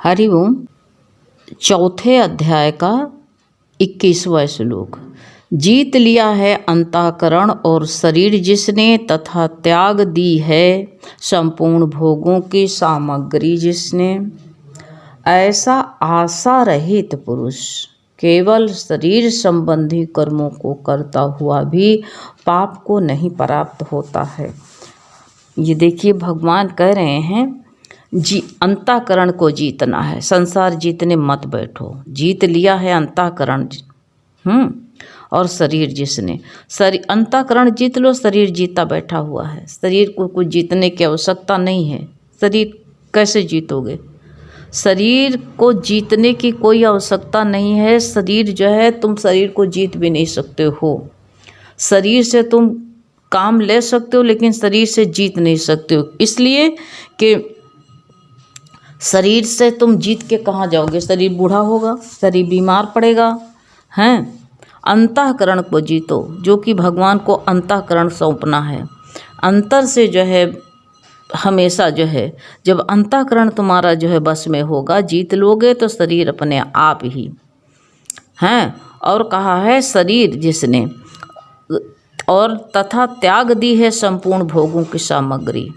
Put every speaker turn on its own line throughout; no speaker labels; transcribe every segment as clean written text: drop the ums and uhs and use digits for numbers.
हरिओम। चौथे अध्याय का 21वां श्लोक। जीत लिया है अंतःकरण और शरीर जिसने, तथा त्याग दी है संपूर्ण भोगों की सामग्री जिसने। ऐसा आशा रहित पुरुष केवल शरीर संबंधी कर्मों को करता हुआ भी पाप को नहीं प्राप्त होता है। ये देखिए, भगवान कह रहे हैं अंतःकरण को जीतना है। संसार जीतने मत बैठो। जीत लिया है अंतःकरण और शरीर जिसने। अंतःकरण जीत लो, शरीर जीता बैठा हुआ है। शरीर को कुछ जीतने की आवश्यकता नहीं है। शरीर कैसे जीतोगे? शरीर को जीतने की कोई आवश्यकता नहीं है। शरीर जो है, तुम शरीर को जीत भी नहीं सकते हो। शरीर से तुम काम ले सकते हो, लेकिन शरीर से जीत नहीं सकते हो। इसलिए कि शरीर से तुम जीत के कहाँ जाओगे? शरीर बूढ़ा होगा, शरीर बीमार पड़ेगा। हैं, अंतःकरण को जीतो, जो कि भगवान को अंतःकरण सौंपना है। अंतर से जो है हमेशा जो है, जब अंतःकरण तुम्हारा जो है बस में होगा, जीत लोगे तो शरीर अपने आप ही हैं। और कहा है शरीर जिसने, और तथा त्याग दी है संपूर्ण भोगों की सामग्री।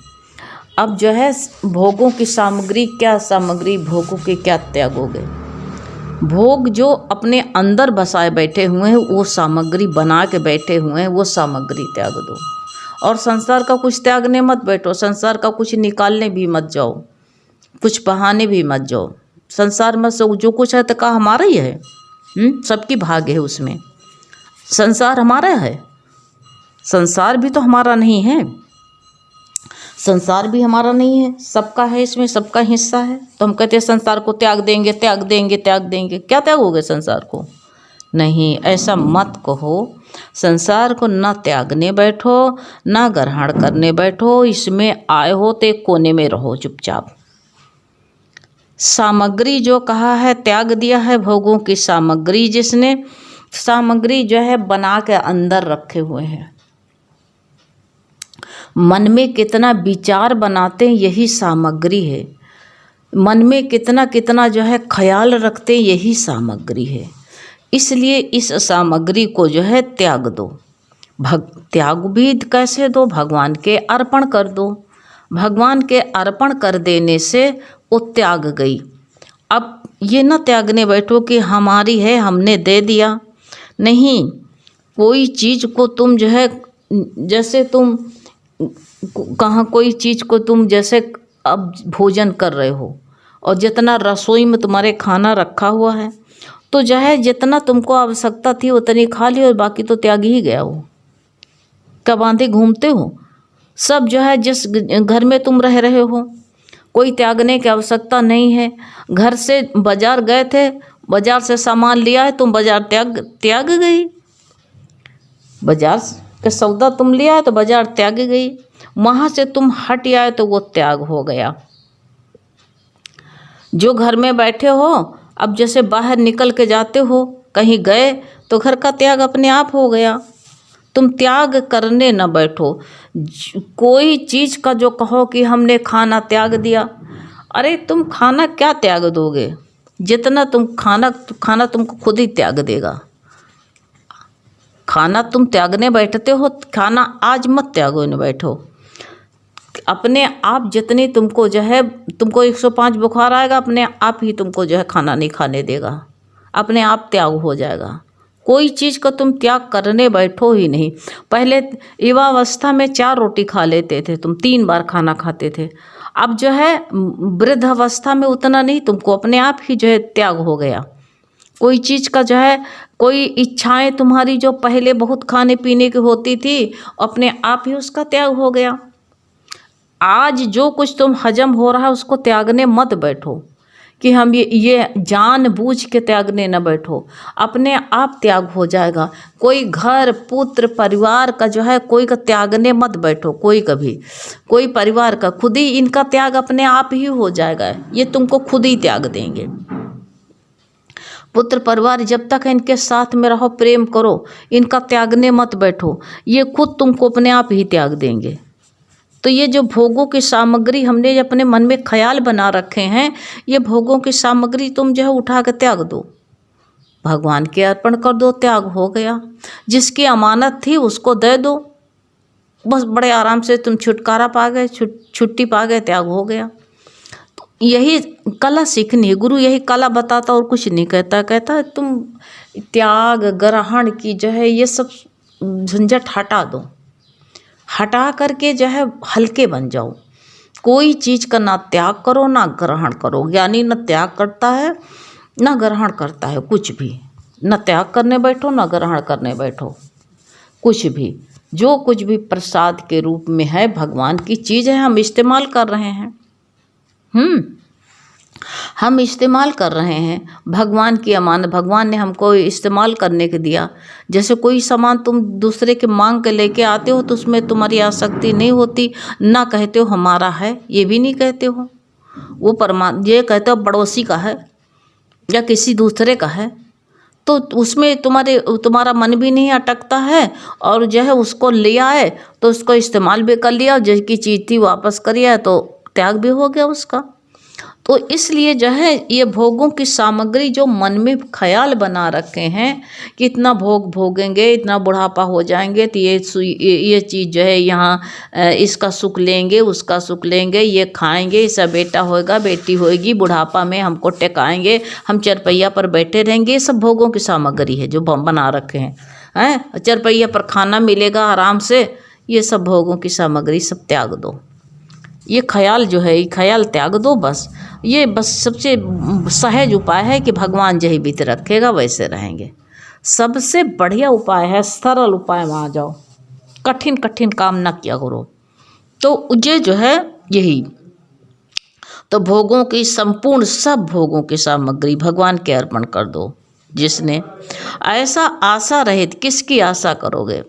अब जो है भोगों की सामग्री, क्या सामग्री? भोगों के क्या त्यागोगे? भोग जो अपने अंदर बसाए बैठे हुए हैं, वो सामग्री बना के बैठे हुए हैं, वो सामग्री त्याग दो। और संसार का कुछ त्यागने मत बैठो। संसार का कुछ निकालने भी मत जाओ, कुछ बहाने भी मत जाओ। संसार में जो कुछ है तो का हमारा ही है। सबकी भाग्य है उसमें। संसार हमारा है। संसार भी तो हमारा नहीं है। संसार भी हमारा नहीं है, सबका है। इसमें सबका हिस्सा है। तो हम कहते हैं संसार को त्याग देंगे, त्याग देंगे, त्याग देंगे। क्या त्यागोगे संसार को? नहीं, ऐसा मत कहो। संसार को ना त्यागने बैठो, ना ग्रहण करने बैठो। इसमें आए हो तो एक कोने में रहो चुपचाप। सामग्री जो कहा है, त्याग दिया है भोगों की सामग्री जिसने। सामग्री जो है बना के अंदर रखे हुए हैं। मन में कितना विचार बनाते हैं, यही सामग्री है। मन में कितना कितना जो है ख्याल रखते हैं, यही सामग्री है। इसलिए इस सामग्री को जो है त्याग दो। त्याग भी कैसे दो? भगवान के अर्पण कर दो। भगवान के अर्पण कर देने से वो त्याग गई। अब ये न त्यागने बैठो कि हमारी है, हमने दे दिया। नहीं, कोई चीज़ को तुम जो है, जैसे तुम कहाँ कोई चीज़ को तुम जैसे अब भोजन कर रहे हो, और जितना रसोई में तुम्हारे खाना रखा हुआ है, तो जो है जितना तुमको आवश्यकता थी उतनी खा ली, और बाकी तो त्याग ही गया हो। क्या बांधे घूमते हो? सब जो है जिस घर में तुम रह रहे हो, कोई त्यागने की आवश्यकता नहीं है। घर से बाजार गए थे, बाजार से सामान लिया है, तुम बाजार त्याग गई। बाजार का सौदा तुम लिया है तो बाजार त्याग गई। वहाँ से तुम हट आए तो वो त्याग हो गया। जो घर में बैठे हो, अब जैसे बाहर निकल के जाते हो, कहीं गए तो घर का त्याग अपने आप हो गया। तुम त्याग करने न बैठो। कोई चीज़ का जो कहो कि हमने खाना त्याग दिया, अरे तुम खाना क्या त्याग दोगे? जितना तुम खाना तुमको खुद ही त्याग देगा। खाना तुम त्यागने बैठते हो, खाना आज मत त्यागो न बैठो। अपने आप जितनी तुमको जो है, तुमको 105 बुखार आएगा, अपने आप ही तुमको जो है खाना नहीं खाने देगा। अपने आप त्याग हो जाएगा। कोई चीज़ का तुम त्याग करने बैठो ही नहीं। पहले युवावस्था में 4 रोटी खा लेते थे तुम, 3 बार खाना खाते थे। अब जो है वृद्ध अवस्था में उतना नहीं, तुमको अपने आप ही जो है त्याग हो गया। कोई चीज़ का जो है, कोई इच्छाएं तुम्हारी जो पहले बहुत खाने पीने की होती थी, अपने आप ही उसका त्याग हो गया। आज जो कुछ तुम हजम हो रहा है, उसको त्यागने मत बैठो कि हम ये जानबूझ के त्यागने न बैठो। अपने आप त्याग हो जाएगा। कोई घर, पुत्र, परिवार का जो है, कोई का त्यागने मत बैठो। कोई कभी कोई परिवार का खुद ही इनका त्याग अपने आप ही हो जाएगा। ये तुमको खुद ही त्याग देंगे। पुत्र परिवार जब तक इनके साथ में रहो, प्रेम करो, इनका त्यागने मत बैठो। ये खुद तुमको अपने आप ही त्याग देंगे। तो ये जो भोगों की सामग्री हमने अपने मन में ख्याल बना रखे हैं, ये भोगों की सामग्री तुम जो है उठा के त्याग दो, भगवान के अर्पण कर दो, त्याग हो गया। जिसकी अमानत थी उसको दे दो, बस बड़े आराम से तुम छुटकारा पा गए, छुट्टी पा गए, त्याग हो गया। तो यही कला सीखनी है। गुरु यही कला बताता और कुछ नहीं कहता। कहता है तुम त्याग ग्रहण की जो है ये सब झंझट हटा दो, हटा करके जो है हल्के बन जाओ। कोई चीज़ का ना त्याग करो ना ग्रहण करो। ज्ञानी न त्याग करता है न ग्रहण करता है कुछ भी। न त्याग करने बैठो न ग्रहण करने बैठो, कुछ भी। जो कुछ भी प्रसाद के रूप में है भगवान की चीज़ है, हम इस्तेमाल कर रहे हैं। हम इस्तेमाल कर रहे हैं भगवान की अमानत। भगवान ने हमको इस्तेमाल करने के दिया। जैसे कोई सामान तुम दूसरे के मांग के लेके आते हो तो उसमें तुम्हारी आसक्ति नहीं होती, ना कहते हो हमारा है, ये भी नहीं कहते हो। वो ये कहते हो पड़ोसी का है या किसी दूसरे का है, तो उसमें तुम्हारा मन भी नहीं अटकता है, और जो है उसको ले आए तो उसको इस्तेमाल भी कर लिया, जिसकी चीज़ थी वापस करिए तो त्याग भी हो गया उसका। तो इसलिए जो है ये भोगों की सामग्री जो मन में ख्याल बना रखे हैं कि इतना भोग भोगेंगे, इतना बुढ़ापा हो जाएंगे तो ये चीज़ जो है यहाँ इसका सुख लेंगे, उसका सुख लेंगे, ये खाएंगे, इसका बेटा होएगा, बेटी होएगी, बुढ़ापा में हमको टेकाएंगे, हम चरपैया पर बैठे रहेंगे। ये सब भोगों की सामग्री है जो बना रखे हैं। चरपैया पर खाना मिलेगा आराम से, ये सब भोगों की सामग्री सब त्याग दो। ये ख्याल जो है ये ख्याल त्याग दो बस। ये बस सबसे सहज उपाय है कि भगवान जही बीत रखेगा वैसे रहेंगे। सबसे बढ़िया उपाय है, सरल उपाय में आ जाओ, कठिन कठिन काम ना किया करो। तो ये जो है यही तो भोगों की संपूर्ण सब भोगों की सामग्री भगवान के अर्पण कर दो। जिसने ऐसा आशा रहित, किसकी आशा करोगे?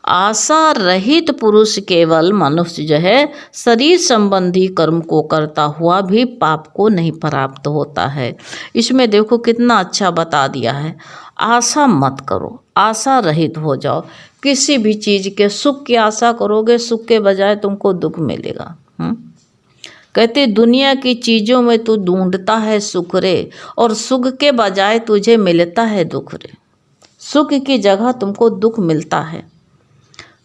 आशा रहित पुरुष केवल मनुष्य जो है शरीर संबंधी कर्म को करता हुआ भी पाप को नहीं प्राप्त होता है। इसमें देखो कितना अच्छा बता दिया है। आशा मत करो, आशा रहित हो जाओ। किसी भी चीज़ के सुख की आशा करोगे, सुख के बजाय तुमको दुख मिलेगा। कहते दुनिया की चीज़ों में तू ढूंढता है सुख रे, और सुख के बजाय तुझे मिलता है दुख रे। सुख की जगह तुमको दुख मिलता है।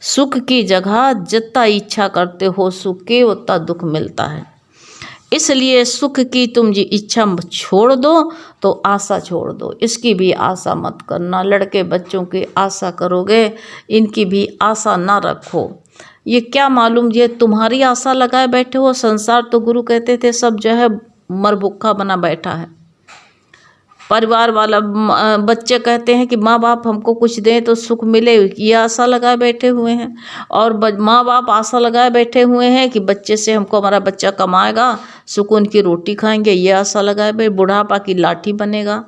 सुख की जगह जितना इच्छा करते हो सुख की, उतना दुख मिलता है। इसलिए सुख की तुम जी इच्छा छोड़ दो तो आशा छोड़ दो। इसकी भी आशा मत करना। लड़के बच्चों की आशा करोगे, इनकी भी आशा ना रखो। ये क्या मालूम ये तुम्हारी आशा लगाए बैठे हो। संसार तो गुरु कहते थे सब जो है मरभुक्खा बना बैठा है। परिवार वाला बच्चे कहते हैं कि माँ बाप हमको कुछ दें तो सुख मिले, ये आशा लगाए बैठे हुए हैं। और माँ बाप आशा लगाए बैठे हुए हैं कि बच्चे से हमको हमारा बच्चा कमाएगा, सुकून की रोटी खाएंगे, ये आशा लगाए बैठे, बुढ़ापा की लाठी बनेगा।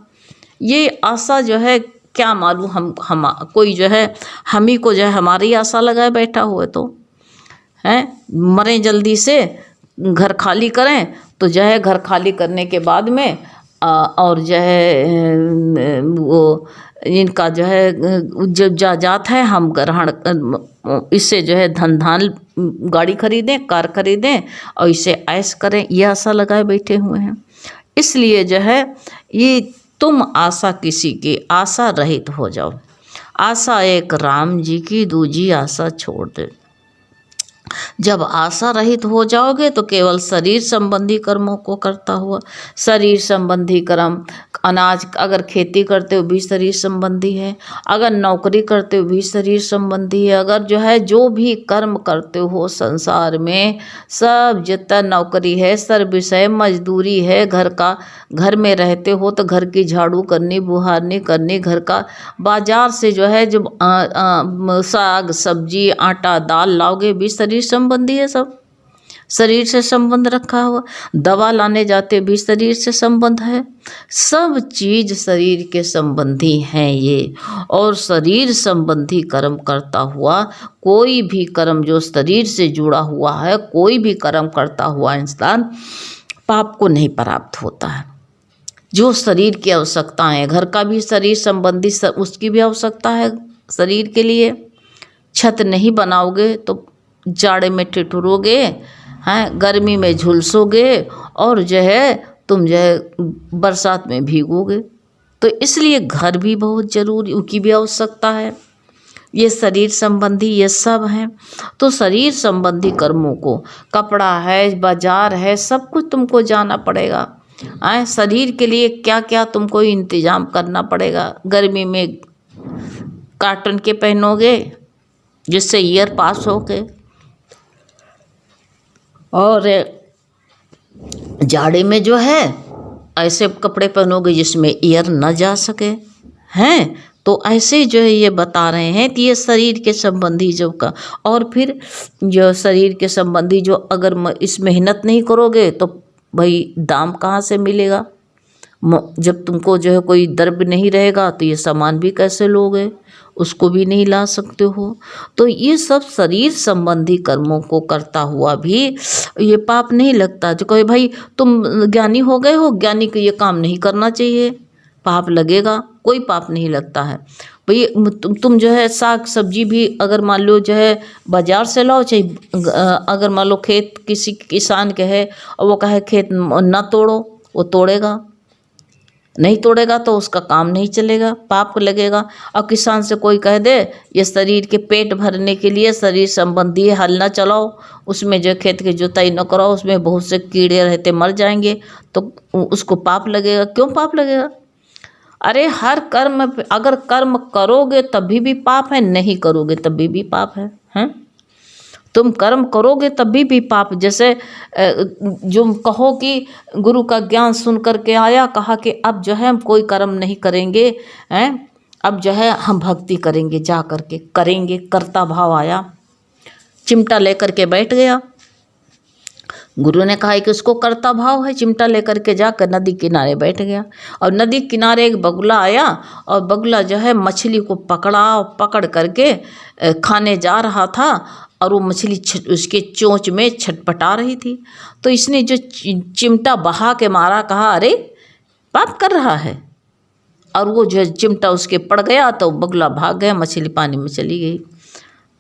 ये आशा जो है क्या मालूम हम कोई जो है हम ही को जो है हमारी आशा लगाए बैठा हुआ तो है। मरें जल्दी से, घर खाली करें, तो जो है घर खाली करने के बाद में और जो है वो इनका जो है जब जात है हम ग्रहण, इससे जो है धन गाड़ी खरीदें, कार खरीदें और इसे ऐश करें, ये आशा लगाए बैठे हुए हैं। इसलिए जो है ये तुम आशा किसी की आशा रहित हो जाओ। आशा एक राम जी की, दूजी आशा छोड़ दे। जब आशा रहित हो जाओगे तो केवल शरीर संबंधी कर्मों को करता हुआ, शरीर संबंधी कर्म, अनाज अगर खेती करते हो भी शरीर संबंधी है, अगर नौकरी करते हो भी शरीर संबंधी है, अगर जो है जो भी कर्म करते हो संसार में सब जितना नौकरी है, सर्विस है, मजदूरी है, घर में रहते हो तो घर की झाड़ू करनी, बुहारनी करनी, घर का बाजार से जो है जो साग सब्जी आटा दाल लाओगे भी शरीर संबंधी है। सब शरीर से संबंध रखा हुआ। दवा लाने जाते भी शरीर से संबंध है। सब चीज शरीर के संबंधी हैं ये। और शरीर संबंधी कर्म करता हुआ कोई भी कर्म जो शरीर से जुड़ा हुआ है, कोई भी कर्म करता हुआ इंसान पाप को नहीं प्राप्त होता है। जो शरीर की आवश्यकताएं हैं, घर का भी शरीर संबंधी उसकी भी आवश्यकता है शरीर के लिए। छत नहीं बनाओगे तो जाड़े में ठिठुरोगे, हैं, गर्मी में झुलसोगे, और जो है तुम जो है बरसात में भीगोगे। तो इसलिए घर भी बहुत ज़रूरी की भी आवश्यकता है। ये शरीर संबंधी ये सब हैं। तो शरीर संबंधी कर्मों को, कपड़ा है, बाजार है, सब कुछ तुमको जाना पड़ेगा। शरीर के लिए क्या क्या तुमको इंतजाम करना पड़ेगा। गर्मी में कॉटन के पहनोगे जिससे ईयर पास हो के, और जाड़े में जो है ऐसे कपड़े पहनोगे जिसमें ईयर न जा सके, हैं। तो ऐसे जो है ये बता रहे हैं कि ये शरीर के संबंधी जो का, और फिर जो शरीर के संबंधी जो अगर इस मेहनत नहीं करोगे तो भाई दाम कहाँ से मिलेगा। जब तुमको जो है कोई द्रव्य नहीं रहेगा तो ये सामान भी कैसे लोगे, उसको भी नहीं ला सकते हो। तो ये सब शरीर संबंधी कर्मों को करता हुआ भी ये पाप नहीं लगता। जो कहे भाई तुम ज्ञानी हो गए हो, ज्ञानी को ये काम नहीं करना चाहिए, पाप लगेगा, कोई पाप नहीं लगता है। भाई तुम जो है साग सब्जी भी अगर मान लो जो है बाजार से लाओ, चाहे अगर मान लो खेत किसी किसान के है और वो कहे खेत ना तोड़ो, वो तोड़ेगा, नहीं तोड़ेगा तो उसका काम नहीं चलेगा, पाप लगेगा। और किसान से कोई कह दे ये शरीर के पेट भरने के लिए शरीर संबंधी हल ना चलाओ, उसमें जो खेत की जुताई न कराओ, उसमें बहुत से कीड़े रहते मर जाएंगे, तो उसको पाप लगेगा। क्यों पाप लगेगा? अरे हर कर्म, अगर कर्म करोगे तभी भी पाप है, नहीं करोगे तभी भी पाप है, हैं? तुम कर्म करोगे तभी भी पाप। जैसे जो कहो कि गुरु का ज्ञान सुन करके आया, कहा कि अब जो है हम कोई कर्म नहीं करेंगे, हैं, अब जो है हम भक्ति करेंगे, जा करके करेंगे, कर्ता भाव आया, चिमटा लेकर के बैठ गया। गुरु ने कहा कि उसको कर्ता भाव है, चिमटा लेकर के जाकर नदी किनारे बैठ गया। और नदी किनारे एक बगुला आया, और बगुला जो है मछली को पकड़ करके खाने जा रहा था, और वो मछली उसके चोंच में छटपटा रही थी। तो इसने जो चिमटा बहा के मारा, कहा अरे पाप कर रहा है, और वो जो चिमटा उसके पड़ गया तो बगुला भाग गया, मछली पानी में चली गई।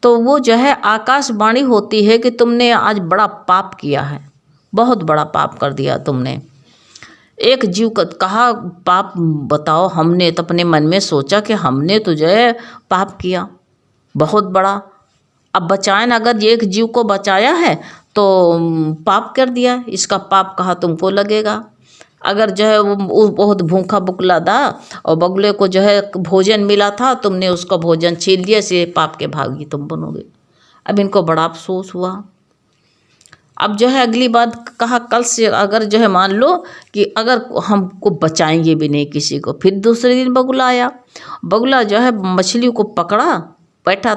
तो वो जो है आकाशवाणी होती है कि तुमने आज बड़ा पाप किया है, बहुत बड़ा पाप कर दिया तुमने। एक जीव का कहा पाप बताओ, हमने तो अपने मन में सोचा कि हमने तो जो है पाप किया बहुत बड़ा, अब बचाएं, अगर एक जीव को बचाया है तो पाप कर दिया, इसका पाप कहा तुमको लगेगा। अगर जो है वो बहुत भूखा बगुला था और बगुले को जो है भोजन मिला था, तुमने उसका भोजन छीन लिया, से पाप के भागी तुम बनोगे। अब इनको बड़ा अफसोस हुआ। अब जो है अगली बात कहा, कल से अगर जो है मान लो कि अगर हमको बचाएंगे भी नहीं किसी को। फिर दूसरे दिन बगुला आया, बगुला जो है मछली को पकड़ा, बैठा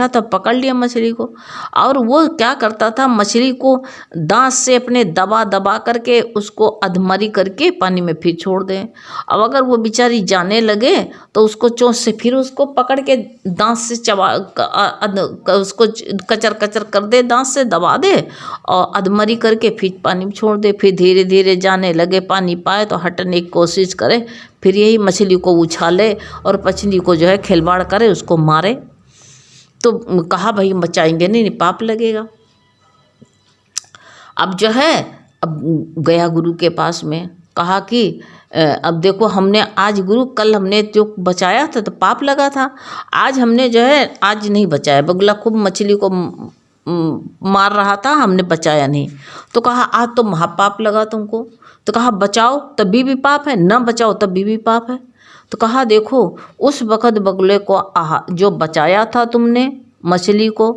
था पकड़ लिया मछली को, और वो क्या करता था, मछली को दांत से अपने दबा करके उसको अधमरी करके पानी में फिर छोड़ दें। अब अगर वो बेचारी जाने लगे तो उसको चोंच से फिर उसको पकड़ के दांत से उसको कचर कर दे, दांत से दबा दे और अधमरी करके फिर पानी में छोड़ दे। फिर धीरे धीरे जाने लगे, पानी पाए तो हटने की कोशिश करे, फिर यही मछली को उछाले और मछली को जो है खिलवाड़ करे, उसको मारे। तो कहा भाई बचाएंगे नहीं, पाप लगेगा। अब जो है अब गया गुरु के पास में, कहा कि अब देखो हमने आज गुरु, कल हमने जो बचाया था तो पाप लगा था, आज हमने जो है आज नहीं बचाया। बगुला खूब मछली को मार रहा था, हमने बचाया नहीं। तो कहा आज तो महापाप लगा तुमको। तो कहा बचाओ तभी भी पाप है, ना बचाओ तभी भी पाप है। तो कहा देखो उस वक़्त बगुले को जो बचाया था तुमने मछली को,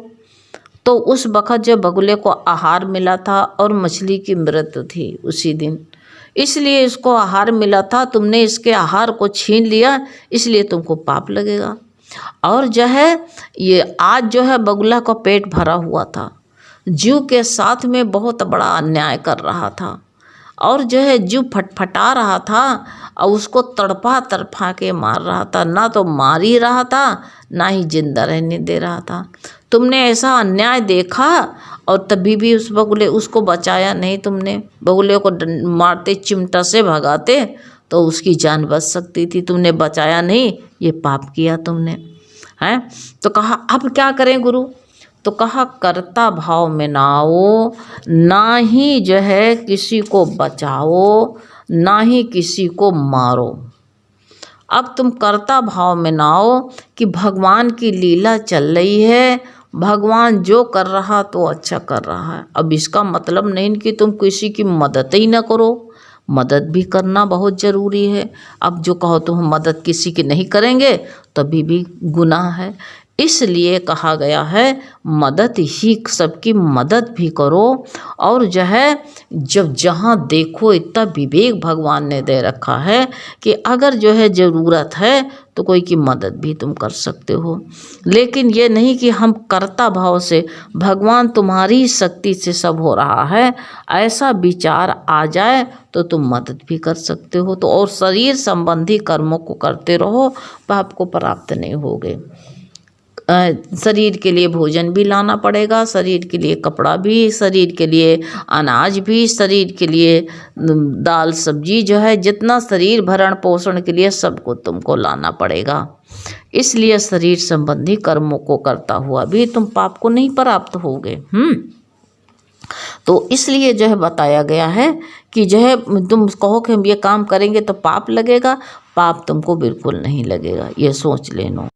तो उस वक़्त जो बगुले को आहार मिला था और मछली की मृत्यु थी उसी दिन, इसलिए इसको आहार मिला था, तुमने इसके आहार को छीन लिया, इसलिए तुमको पाप लगेगा। और जो है ये आज जो है बगुला का पेट भरा हुआ था, जीव के साथ में बहुत बड़ा अन्याय कर रहा था, और जो है जीव फटफटा रहा था और उसको तड़पा के मार रहा था, ना तो मार ही रहा था ना ही जिंदा रहने दे रहा था। तुमने ऐसा अन्याय देखा और तभी भी उस बगुले उसको बचाया नहीं तुमने। बगुले को मारते चिमटा से भगाते तो उसकी जान बच सकती थी, तुमने बचाया नहीं, ये पाप किया तुमने, हैं। तो कहा अब क्या करें गुरु। तो कहा कर्ता भाव में ना आओ, ना ही जो है किसी को बचाओ, ना ही किसी को मारो। अब तुम कर्ता भाव में ना आओ कि भगवान की लीला चल रही है, भगवान जो कर रहा तो अच्छा कर रहा है। अब इसका मतलब नहीं कि तुम किसी की मदद ही ना करो, मदद भी करना बहुत ज़रूरी है। अब जो कहो तुम मदद किसी की नहीं करेंगे तभी भी गुनाह है। इसलिए कहा गया है मदद ही, सबकी मदद भी करो। और जो है जब जहाँ देखो इतना विवेक भगवान ने दे रखा है कि अगर जो है ज़रूरत है तो कोई की मदद भी तुम कर सकते हो। लेकिन ये नहीं कि हम कर्ता भाव से भगवान तुम्हारी शक्ति से सब हो रहा है ऐसा विचार आ जाए तो तुम मदद भी कर सकते हो। तो और शरीर संबंधी कर्मों को करते रहो, पाप को प्राप्त नहीं होगे। शरीर के लिए भोजन भी लाना पड़ेगा, शरीर के लिए कपड़ा भी, शरीर के लिए अनाज भी, शरीर के लिए दाल सब्जी, जो है जितना शरीर भरण पोषण के लिए सबको तुमको लाना पड़ेगा। इसलिए शरीर संबंधी कर्मों को करता हुआ भी तुम पाप को नहीं प्राप्त होगे। तो इसलिए जो है बताया गया है कि जो है तुम कहो कि हम ये काम करेंगे तो पाप लगेगा, पाप तुमको बिल्कुल नहीं लगेगा, ये सोच लेना।